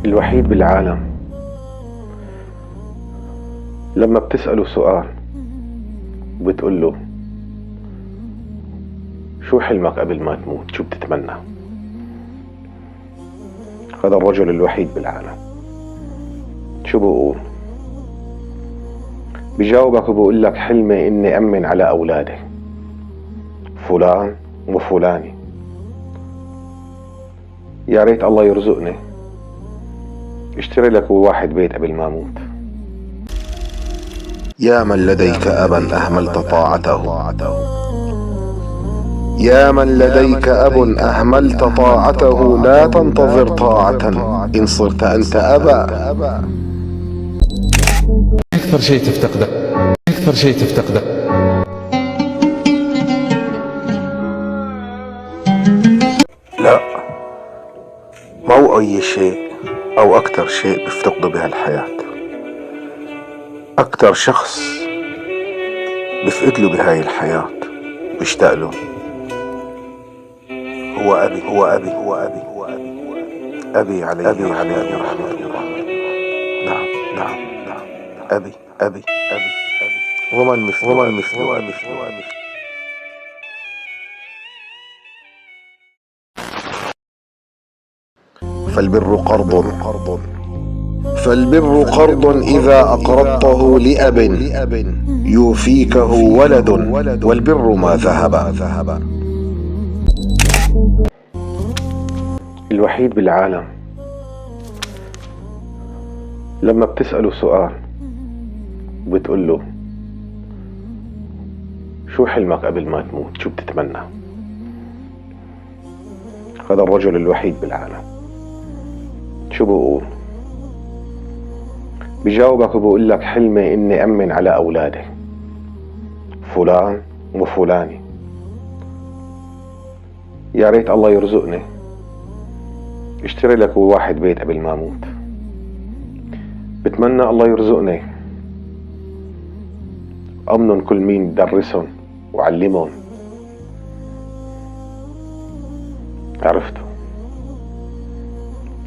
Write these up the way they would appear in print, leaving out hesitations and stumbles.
الوحيد بالعالم لما بتسأله سؤال وبتقول له شو حلمك قبل ما تموت، شو بتتمنى؟ هذا الرجل الوحيد بالعالم شو بقول؟ بجاوبك وبقول لك حلمي اني امن على اولادي فلان وفلاني، يا ريت الله يرزقني اشتري لك واحد بيت قبل ما اموت. يا من لديك أبا أهملت طاعته، يا من لديك أب أهملت طاعته، لا تنتظر طاعة إن صرت أنت أبا. أكثر شيء تفتقده، أكثر شيء تفتقده. لا، ما هو أي شيء أو أكثر شيء بفتقده بهالحياة. أكثر شخص بفقد له بهاي الحياة بشتاق له هو أبي، هو أبي، هو أبي، هو أبي، أبي عليه رحمة الله. نعم نعم نعم، أبي أبي أبي أبي، ومن مثله أبي. فالبر قرض إذا أقرضته لأب يوفيكه ولد، والبر ما ذهب. الوحيد بالعالم لما بتسأله سؤال وبتقول له شو حلمك قبل ما تموت، شو بتتمنى؟ هذا الرجل الوحيد بالعالم شو بقول؟ بجاوبك وبقول لك حلمي اني امن على اولادي فلان وفلاني، يا ريت الله يرزقني اشتري لك واحد بيت قبل ما اموت. بتمنى الله يرزقني امنن كل مين درسهم وعلمهم.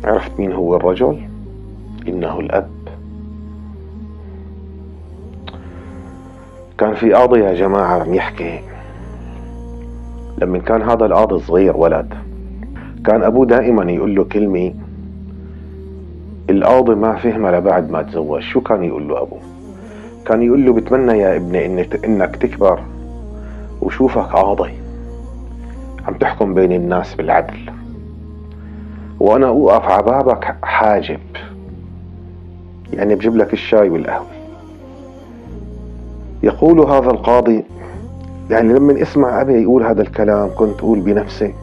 عرفت مين هو الرجل؟ انه الاب. كان في قاضي يا جماعة عم يحكي، لما كان هذا القاضي صغير ولد كان ابوه دائما يقول له كلمة القاضي ما فهمها لبعد ما تزوج. شو كان يقول له ابوه؟ كان يقول له بتمنى يا ابني انك تكبر وشوفك قاضي عم تحكم بين الناس بالعدل، وانا اوقف على بابك حاجب، يعني بجيب لك الشاي والقهوة. يقول هذا القاضي، يعني لما اسمع ابي يقول هذا الكلام كنت اقول بنفسي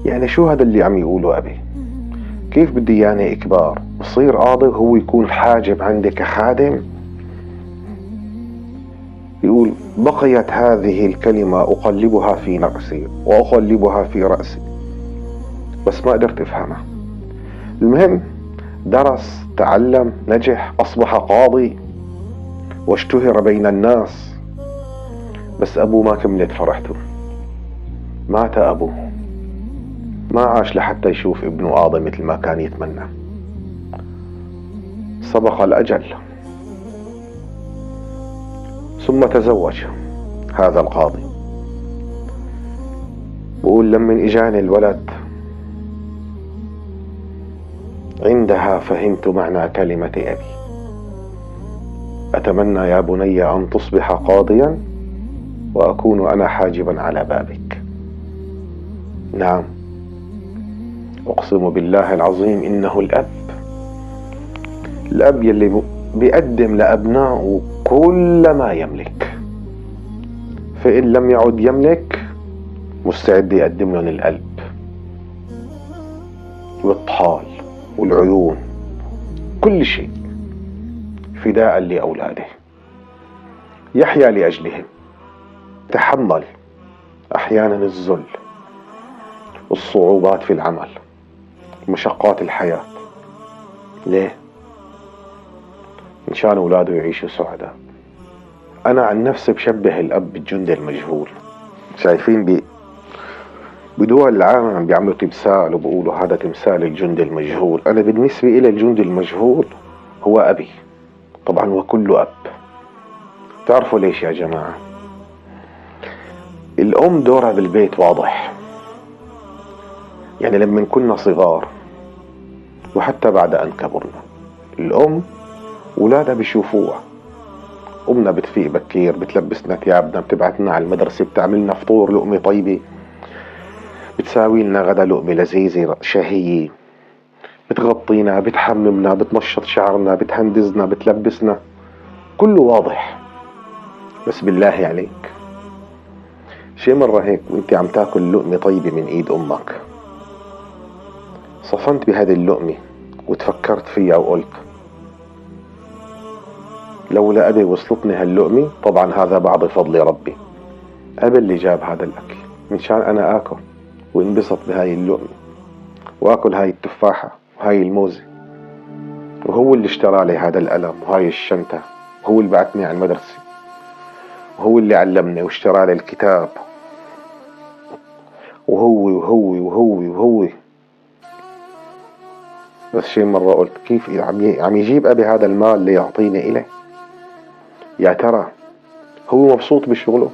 يعني شو هذا اللي عم يقوله ابي؟ كيف بدي يعني اكبر بصير قاضي وهو يكون حاجب عندي كخادم؟ يقول بقيت هذه الكلمة اقلبها في نفسي واقلبها في رأسي بس ما قدرت افهمها. المهم درس، تعلم، نجح، اصبح قاضي واشتهر بين الناس، بس ابوه ما كملت فرحته، مات ابوه، ما عاش لحتى يشوف ابنه قاضي مثل ما كان يتمنى، سبق الأجل. ثم تزوج هذا القاضي. بقول لمن اجاني الولد عندها فهمت معنى كلمة أبي، أتمنى يا بني أن تصبح قاضيا وأكون أنا حاجبا على بابك. نعم أقسم بالله العظيم إنه الأب يلي بيقدم لأبنائه كل ما يملك، فإن لم يعد يملك مستعد يقدم لهم القلب والطحال والعيون، كل شيء فداء لأولاده، يحيا لأجلهم، تحمل أحيانا الذل والصعوبات في العمل، مشقات الحياة. ليه؟ مشان أولاده يعيشوا سعداء. أنا عن نفسي بشبه الأب بالجندي المجهول. شايفين بدول العالم بيعملوا تمثال وبقولوا هذا تمثال الجندي المجهول. أنا بالنسبة إلي الجندي المجهول هو أبي. طبعا هو كله أب. تعرفوا ليش يا جماعة؟ الأم دورها بالبيت واضح. يعني لما كنا صغار وحتى بعد أن كبرنا، الأم ولادها بيشوفوها. أمنا بتفيق بكير، بتلبسنا ثيابنا، بتبعتنا على المدرسة، بتعملنا فطور لقمة طيبة، بتساوي لنا غدا لقمة لذيذة شهية، بتغطينا، بتحممنا، بتنشط شعرنا، بتهندزنا، بتلبسنا، كله واضح. بس بالله عليك، شي مرة هيك وانت عم تاكل لقمة طيبة من ايد امك صفنت بهذه اللقمة وتفكرت فيها وقلت لولا أبي وصلتني هاللقمة؟ طبعا هذا بعض فضل ربي. أبي اللي جاب هذا الأكل منشان أنا آكل وانبسط بهاي اللقمة وآكل هاي التفاحة وهاي الموزة، وهو اللي اشترى لي هذا القلم وهاي الشنطة، وهو اللي بعتني على المدرسة، وهو اللي علمني واشترى لي الكتاب، وهو وهو وهو وهو. بس شي مرة قلت كيف عم يجيب أبي هذا المال ليعطيني إليه؟ يا ترى هو مبسوط بشغله؟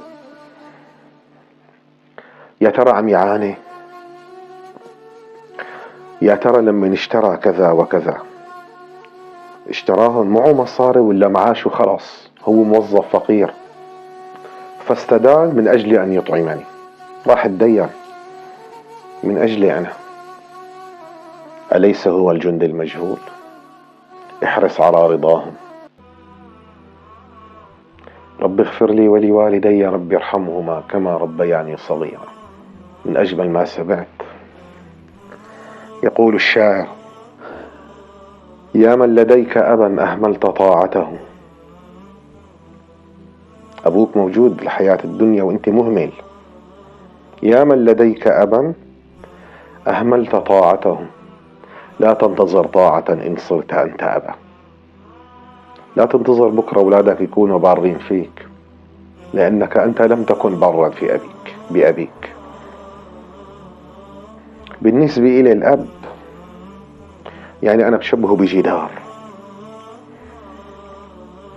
يا ترى عم يعاني؟ يا ترى لما اشترى كذا وكذا اشتراهم معه مصاري ولا معاش وخلاص هو موظف فقير فاستدان من أجل أن يطعمني؟ راح اتدين من أجلي أنا. أليس هو الجندي المجهول؟ احرص على رضاهم. رب اغفر لي ولوالدي رب ارحمهما كما ربياني صغيرا. من أجمل ما سمعت. يقول الشاعر: يا من لديك أبا أهملت طاعته. أبوك موجود بالحياة الدنيا وأنت مهمل. يا من لديك أبا أهملت طاعته، لا تنتظر طاعة إن صرت أنت أبا. لا تنتظر بكرة أولادك يكونوا بارين فيك، لأنك أنت لم تكن برا في بأبيك. بالنسبة إلى الأب، يعني أنا بشبهه بجدار.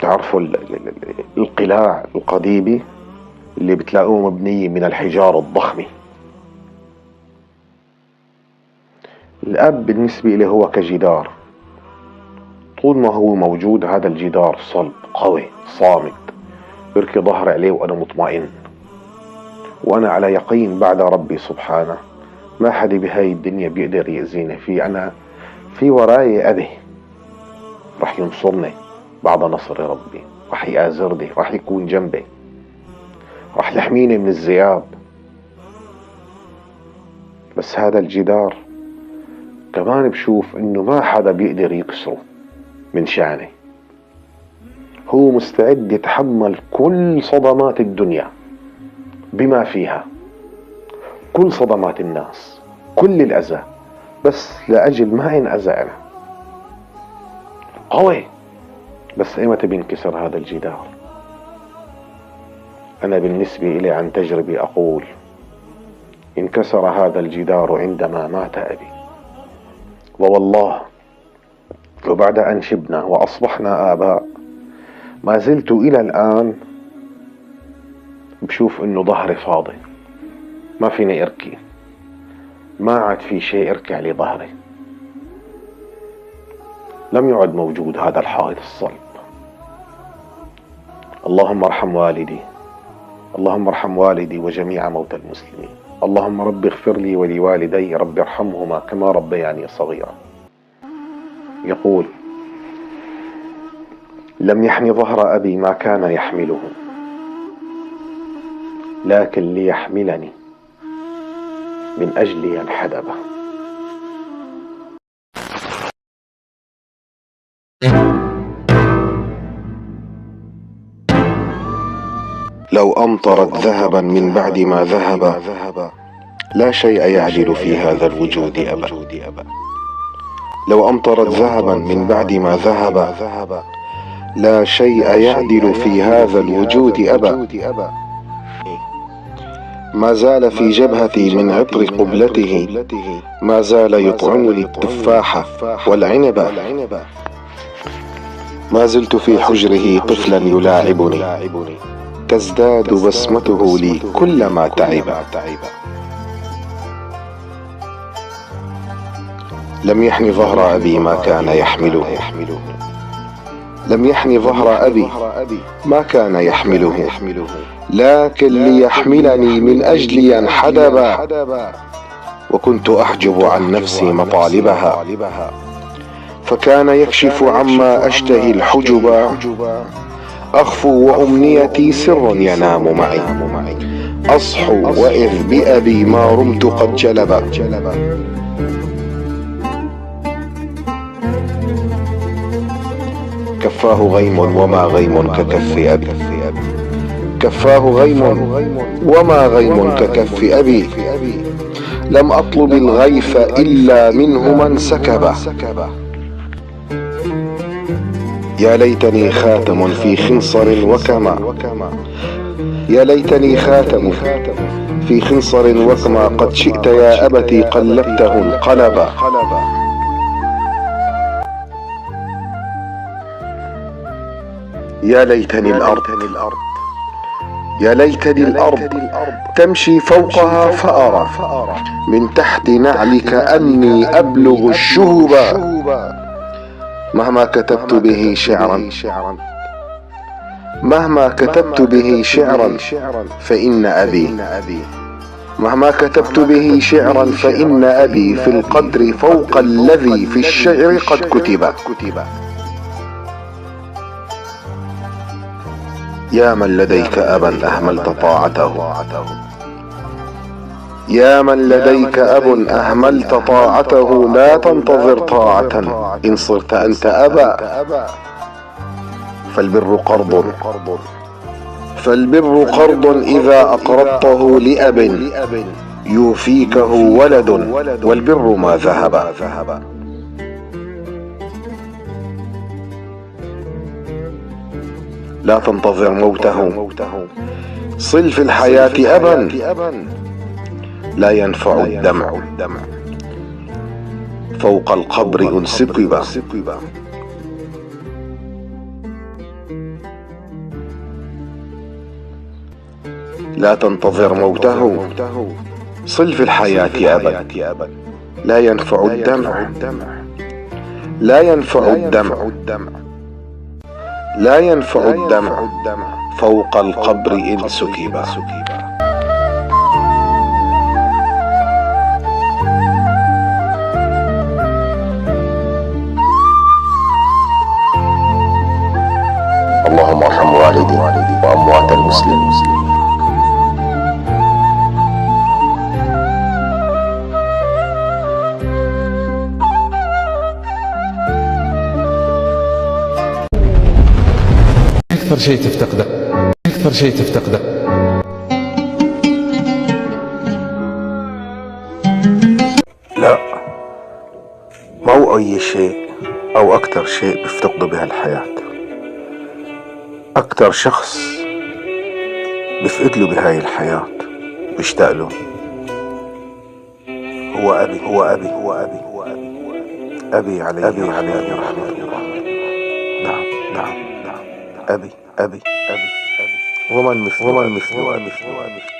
تعرفوا القلاع القديمة اللي بتلاقوه مبنية من الحجارة الضخمة؟ الأب بالنسبة إليه هو كجدار. طول ما هو موجود هذا الجدار صلب قوي صامت، بركي ظهر عليه وأنا مطمئن، وأنا على يقين بعد ربي سبحانه ما حد بهاي الدنيا بيقدر يأذيني فيه. أنا في وراي أبي رح ينصرني بعد نصر ربي، رح يآزرني، رح يكون جنبي، رح يحميني من الذئاب. بس هذا الجدار كمان بشوف إنه ما حدا بيقدر يكسره من شأنه. هو مستعد يتحمل كل صدمات الدنيا بما فيها، كل صدمات الناس، كل الأذى، بس لأجل ما انأذى أنا. قوي. بس ايمتى بينكسر هذا الجدار؟ أنا بالنسبة إلي عن تجربة أقول انكسر هذا الجدار عندما مات أبي. ووالله وبعد أن شبنا وأصبحنا آباء ما زلت إلى الآن بشوف إنه ظهري فاضي، ما فيني أركي، ما عاد في شيء أركي على ظهري. لم يعد موجود هذا الحائط الصلب. اللهم ارحم والدي، اللهم ارحم والدي وجميع موتى المسلمين. اللهم رب اغفر لي ولوالدي رب ارحمهما كما ربياني صغيرا. يقول: لم يحن ظهر أبي ما كان يحمله، لكن ليحملني من أجل ينحدبه. لو أمطرت ذهبا من بعد ما ذهب، لا شيء يعدل في هذا الوجود أبا. لو أمطرت ذهبا من بعد ما ذهب، لا شيء يعدل في هذا الوجود أبا. ما زال في جبهتي من عطر قبلته، ما زال يطعمني التفاح والعنب، ما زلت في حجره طفلا يلاعبني، تزداد بسمته لي كلما تعب. لم يحن ظهر أبي ما كان يحمله، لم يحن ظهر أبي ما كان يحمله، لكن ليحملني من أجل ينحدب، وكنت أحجب عن نفسي مطالبها، فكان يكشف عما أشتهي الحجب، أخفو وأمنيتي سر ينام معي، أصحو وإذ بأبي ما رمت قد جلب. كفاه غيم وما غيم ككف أبي، كفاه غيم وما غيم ككف أبي، لم أطلب الغيث إلا منه من سكب. يا ليتني خاتم في خنصر وكما، يا ليتني خاتم في خنصر وكما، قد شئت يا أبتي قلبته انقلبا. يا ليتني الأرض، يا ليتني الأرض تمشي فوقها فأرى من تحت نعلك أني أبلغ الشهب. مهما كتبت به شعرا، مهما كتبت به شعرا فإن أبي، مهما كتبت به شعرا فإن أبي في القدر فوق الذي في الشعر قد كتب. يا من لديك أبا أهملت طاعته، يا من لديك أب أهملت طاعته، لا تنتظر طاعة إن صرت أنت أبا. فالبر قرض، فالبر قرض إذا أقرضته لأب يوفيكه ولد، والبر ما ذهب. لا تنتظر موته، صل في الحياة أبا، لا ينفع الدمع فوق القبر أنسكب. لا تنتظر موته، صل في الحياة أبا، لا ينفع الدمع، لا ينفع الدمع، لا ينفع الدمع فوق القبر إن سكب. اللهم ارحم والدي وأموات المسلمين. أكثر شيء تفتقده، أكثر شيء تفتقده. لا، ما هو أي شيء أو أكثر شيء بيفتقده بهالحياة. أكثر شخص بفقد له بهاي الحياة بيشتاق له هو أبي، هو أبي، هو أبي، هو أبي، أبي عليه رحمة الله. نعم نعم نعم، أبي أبي أبي أبي، ومن مثله أبي.